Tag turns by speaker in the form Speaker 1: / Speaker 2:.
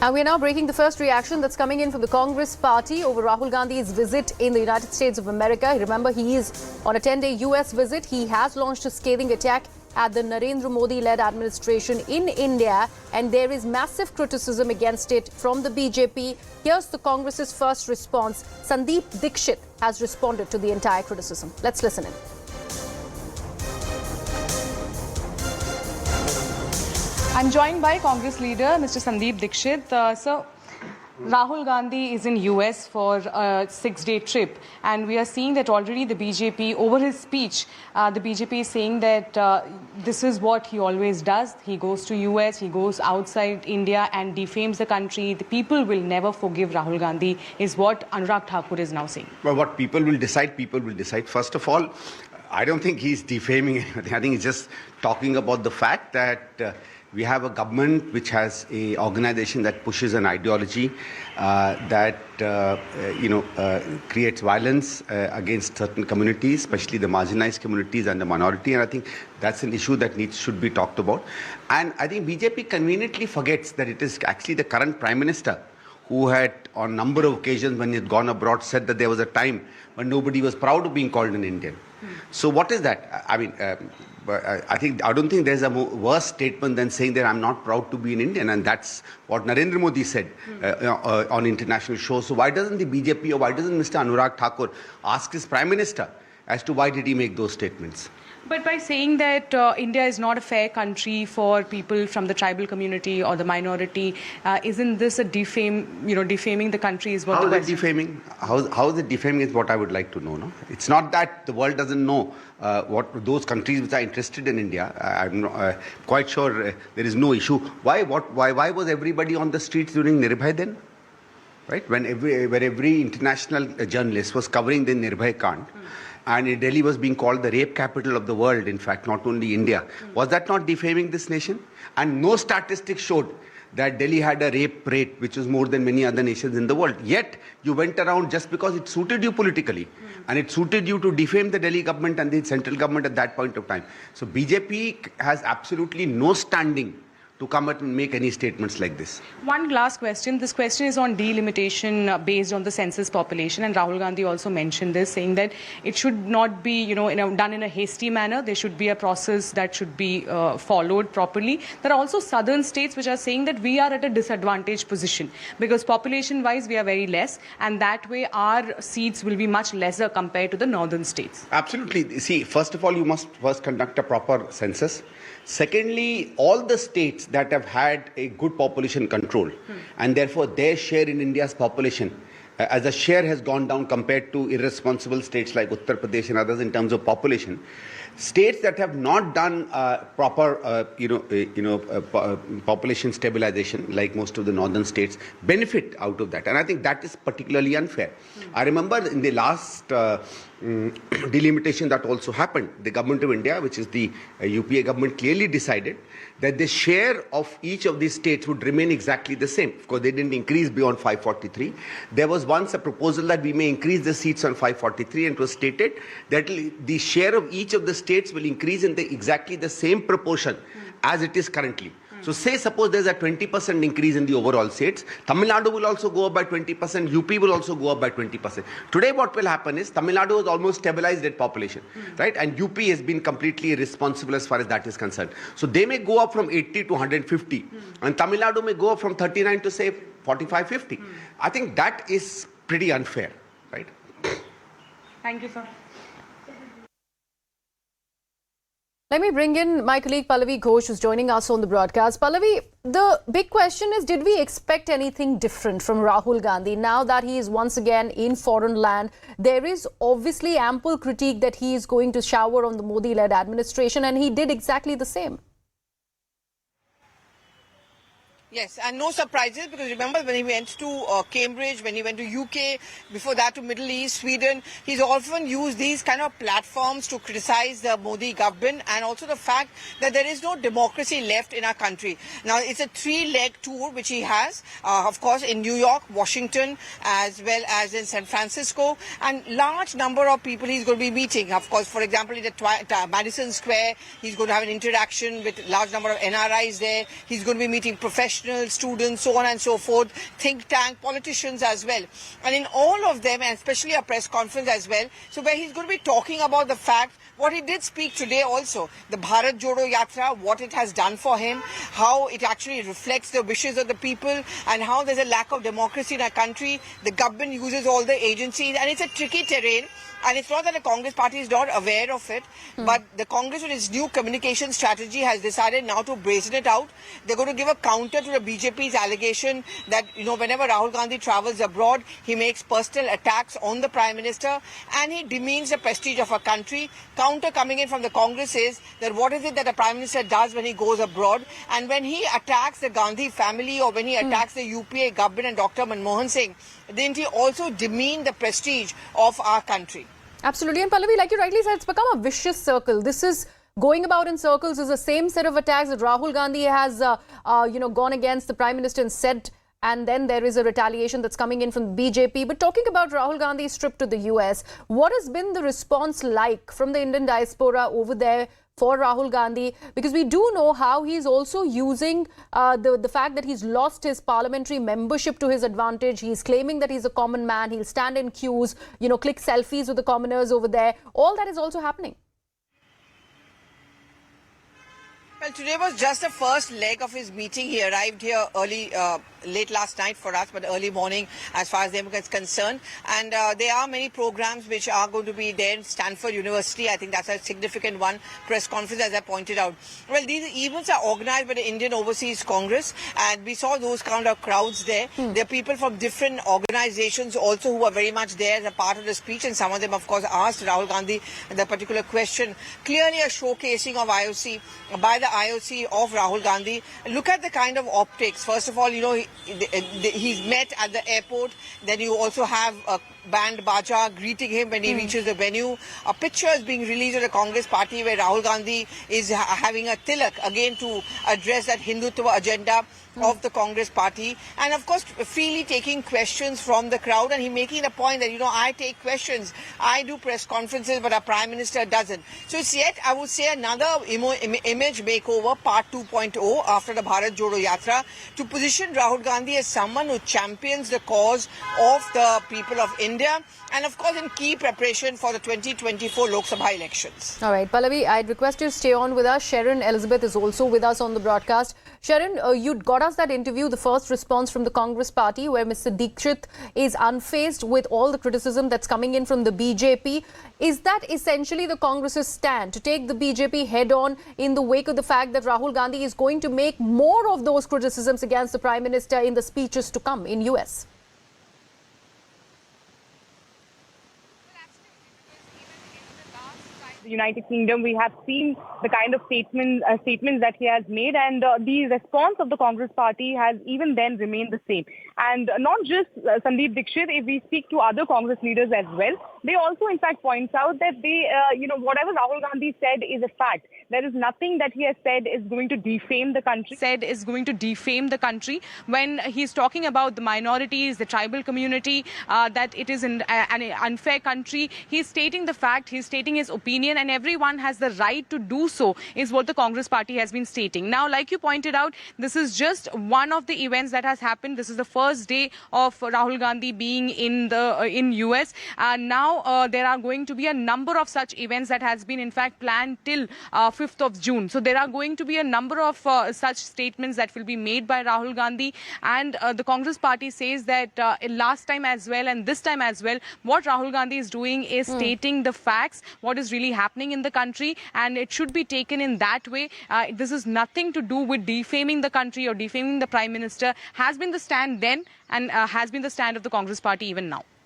Speaker 1: And we're now breaking the first reaction that's coming in from the Congress party over Rahul Gandhi's visit in the United States of America. Remember, he is on a 10-day US visit. He has launched a scathing attack at the Narendra Modi-led administration in India, and there is massive criticism against it from the BJP. Here's the Congress's first response. Sandeep Dixit has responded to the entire criticism. Let's listen in.
Speaker 2: I'm joined by Congress leader Mr. Sandeep Dixit. Sir, Rahul Gandhi is in US for a 6-day trip, and we are seeing that already the BJP, over his speech, the BJP is saying that this is what he always does. He goes to US, he goes outside India and defames the country. The people will never forgive Rahul Gandhi, is what Anurag Thakur is now saying.
Speaker 3: Well, what people will decide, people will decide. First of all, I don't think he's defaming anything. I think he's just talking about the fact that we have a government which has a organization that pushes an ideology that creates violence against certain communities, especially the marginalized communities and the minority. And I think that's an issue that should be talked about. And I think BJP conveniently forgets that it is actually the current Prime Minister who had, on a number of occasions when he had gone abroad, said that there was a time when nobody was proud of being called an Indian. So what is that? I mean, I don't think there's a worse statement than saying that I'm not proud to be an Indian, and that's what Narendra Modi said on international shows. So why doesn't the BJP or why doesn't Mr. Anurag Thakur ask his Prime Minister as to why did he make those statements?
Speaker 2: But by saying that India is not a fair country for people from the tribal community or the minority, isn't this a defaming the country is what
Speaker 3: How is it defaming? How is it defaming is what I would like to know. No? It's not that the world doesn't know what those countries which are interested in India. I'm not, quite sure there is no issue. Why was everybody on the streets during Nirbhay then? Right? When every international journalist was covering the Nirbhay Kand, and Delhi was being called the rape capital of the world, in fact, not only India. Was that not defaming this nation? And no statistics showed that Delhi had a rape rate which was more than many other nations in the world. Yet, you went around just because it suited you politically. And it suited you to defame the Delhi government and the central government at that point of time. So BJP has absolutely no standing to come out and make any statements like this.
Speaker 2: One last question. This question is on delimitation based on the census population, and Rahul Gandhi also mentioned this, saying that it should not be, done in a hasty manner. There should be a process that should be followed properly. There are also southern states which are saying that we are at a disadvantaged position because population-wise we are very less, and that way our seats will be much lesser compared to the northern states.
Speaker 3: Absolutely. See, first of all, you must first conduct a proper census. Secondly, all the states that have had a good population control and therefore their share in India's population as a share has gone down compared to irresponsible states like Uttar Pradesh and others in terms of population. States that have not done proper, population stabilization, like most of the northern states, benefit out of that. And I think that is particularly unfair. I remember in the last delimitation that also happened, the government of India, which is the UPA government, clearly decided that the share of each of these states would remain exactly the same. Of course, they didn't increase beyond 543. There was once a proposal that we may increase the seats on 543, and it was stated that the share of each of the states will increase in exactly the same proportion as it is currently. So say suppose there's a 20% increase in the overall seats, Tamil Nadu will also go up by 20%, UP will also go up by 20%. Today what will happen is Tamil Nadu has almost stabilized its population, right? And UP has been completely irresponsible as far as that is concerned. So they may go up from 80 to 150 and Tamil Nadu may go up from 39 to say 45, 50. I think that is pretty unfair, right?
Speaker 2: Thank you, sir.
Speaker 1: Let me bring in my colleague Pallavi Ghosh, who's joining us on the broadcast. Pallavi, the big question is, did we expect anything different from Rahul Gandhi? Now that he is once again in foreign land, there is obviously ample critique that he is going to shower on the Modi-led administration, and he did exactly the same.
Speaker 4: Yes, and no surprises, because remember when he went to Cambridge, when he went to UK, before that to Middle East, Sweden, he's often used these kind of platforms to criticize the Modi government and also the fact that there is no democracy left in our country. Now, it's a 3-leg tour which he has, of course, in New York, Washington, as well as in San Francisco, and large number of people he's going to be meeting. Of course, for example, in the Madison Square, he's going to have an interaction with large number of NRIs there. He's going to be meeting professionals professionals, students, so on and so forth, think tank, politicians as well. And in all of them, and especially a press conference as well, so where he's going to be talking about the fact what he did speak today also, the Bharat Jodo Yatra, what it has done for him, how it actually reflects the wishes of the people, and how there's a lack of democracy in our country. The government uses all the agencies, and it's a tricky terrain. And it's not that the Congress party is not aware of it, but the Congress with its new communication strategy has decided now to brazen it out. They're going to give a counter to the BJP's allegation that, whenever Rahul Gandhi travels abroad, he makes personal attacks on the Prime Minister and he demeans the prestige of our country. Counter coming in from the Congress is that what is it that the Prime Minister does when he goes abroad? And when he attacks the Gandhi family or when he attacks the UPA government and Dr. Manmohan Singh, didn't he also demean the prestige of our country?
Speaker 1: Absolutely. And Pallavi, like you rightly said, it's become a vicious circle. This is going about in circles. Is the same set of attacks that Rahul Gandhi has, gone against the Prime Minister and said, and then there is a retaliation that's coming in from the BJP. But talking about Rahul Gandhi's trip to the US, what has been the response like from the Indian diaspora over there for Rahul Gandhi? Because we do know how he's also using the fact that he's lost his parliamentary membership to his advantage. He's claiming that he's a common man. He'll stand in queues, click selfies with the commoners over there. All that is also happening.
Speaker 4: Well, today was just the first leg of his meeting. He arrived here late last night for us, but early morning as far as them is concerned. And there are many programs which are going to be there in Stanford University. I think that's a significant one. Press conference, as I pointed out. Well, these events are organized by the Indian Overseas Congress, and we saw those kind of crowds there. There are people from different organizations also who are very much there as a part of the speech, and some of them, of course, asked Rahul Gandhi the particular question. Clearly a showcasing of IOC by the IOC of Rahul Gandhi. Look at the kind of optics. First of all, he's met at the airport. Then you also have a band baja greeting him when he reaches the venue. A picture is being released of the Congress party where Rahul Gandhi is having a tilak again to address that Hindutva agenda of the Congress party, and of course freely taking questions from the crowd, and he making the point that I take questions, I do press conferences, but our Prime Minister doesn't. So it's yet, I would say, another image makeover part 2.0 after the Bharat Jodo Yatra to position Rahul Gandhi as someone who champions the cause of the people of India, and of course in key preparation for the 2024 Lok Sabha elections.
Speaker 1: All right, Pallavi, I'd request you to stay on with us. Sharon Elizabeth is also with us on the broadcast. Sharon, you'd got us that interview, the first response from the Congress party, where Mr. Dixit is unfazed with all the criticism that's coming in from the BJP. Is that essentially the Congress's stand, to take the BJP head on in the wake of the fact that Rahul Gandhi is going to make more of those criticisms against the Prime Minister in the speeches to come in US?
Speaker 2: United Kingdom, we have seen the kind of statements that he has made, and the response of the Congress party has even then remained the same. And not just Sandeep Dixit, if we speak to other Congress leaders as well, they also in fact points out that they, whatever Rahul Gandhi said is a fact. There is nothing that he has said is going to defame the country. When he's talking about the minorities, the tribal community, that it is an unfair country, he's stating the fact, he's stating his opinion, and everyone has the right to do so, is what the Congress party has been stating. Now, like you pointed out, this is just one of the events that has happened. This is the first day of Rahul Gandhi being in US. Now there are going to be a number of such events that has been in fact planned till 5th of June. So there are going to be a number of such statements that will be made by Rahul Gandhi, and the Congress party says that last time as well and this time as well, what Rahul Gandhi is doing is stating the facts, what is really happening in the country, and it should be taken in that way. This is nothing to do with defaming the country or defaming the Prime Minister, has been the stand then and has been the stand of the Congress party even now.